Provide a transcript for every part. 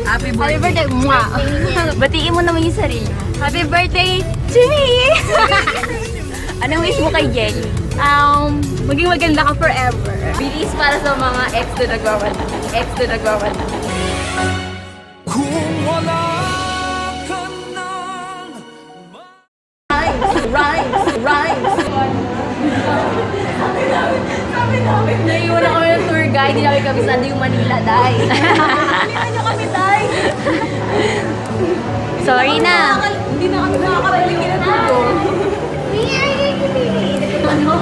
Happy Happy birthday, mwah! Batiin mo naman yung sarili. Happy birthday, Jimmy! Anong wish mo kay Jenny? Maging maganda ka forever. Bilis para sa mga ex na nagawa na. Ex na nagawa na. Kung wala ka nang Rhymes! Naiwan na kami ng tour guide, hindi namin kabisado yung Manila, day. Hindi nyo kami, day. Sorry na. Hindi na kami nakakarating kinatuto. Ano?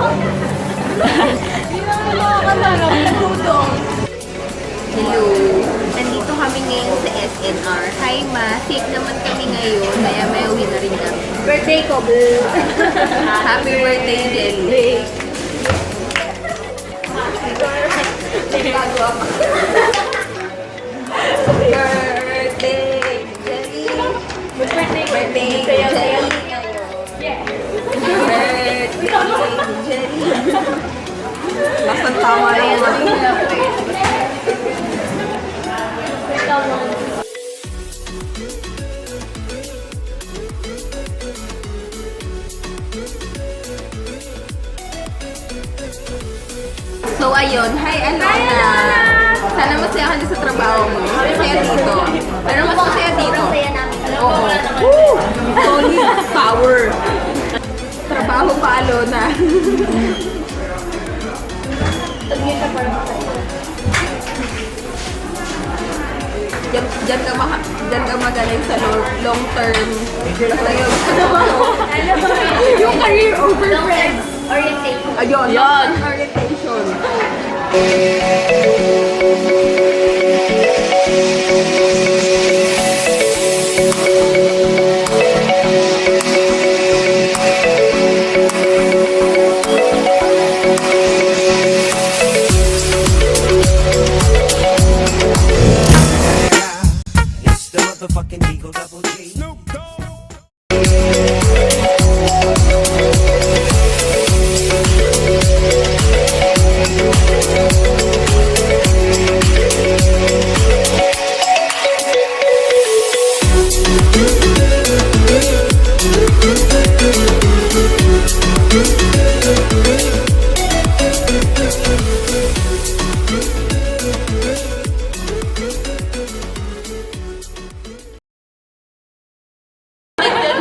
Hindi na kami nakakarating kinatuto. Hello. Nandito kami ngayon sa SNR. Hi, ma. Safe naman kami ngayon. Kaya may uwi na rin kami. Birthday ko, boo. Happy birthday, Jelly. Bago ako. Birthday, Jelly. Birthday, Jelly. Birthday, Jelly. Nasaan tama yung So ayun, hi Alona! Sana masaya ka na sa trabaho mo. Masaya dito. Pero mas masaya dito. Oo. Woo! Solid power. Trabaho pa, Alona. Diyan ka magaling sa long term. Basta yung career over friends. Orientation. Ayun, Yan. orientation. It's the motherfucking Eagle Double G. Snoop Dogg.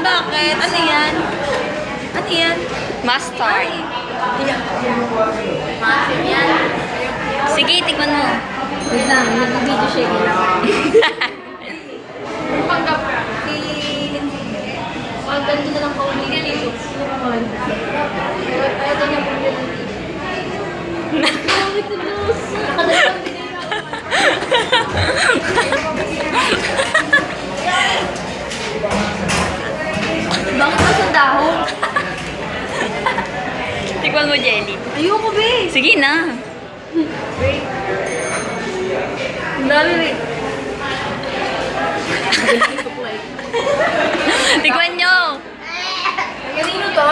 Bakit? Ano yan? Ano yan? Mustard. Masin yan. Sige, tikman mo. Wait lang, nag-video siya lang. Ang ganda na lang kauli dito. Ayaw niya po dito. Bakit pa sa dahon? Tikman mo, Jelly. Ayoko, be. Sige na. Ang dami, be. Tikman nyo. Kanino to?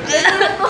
Kanino to?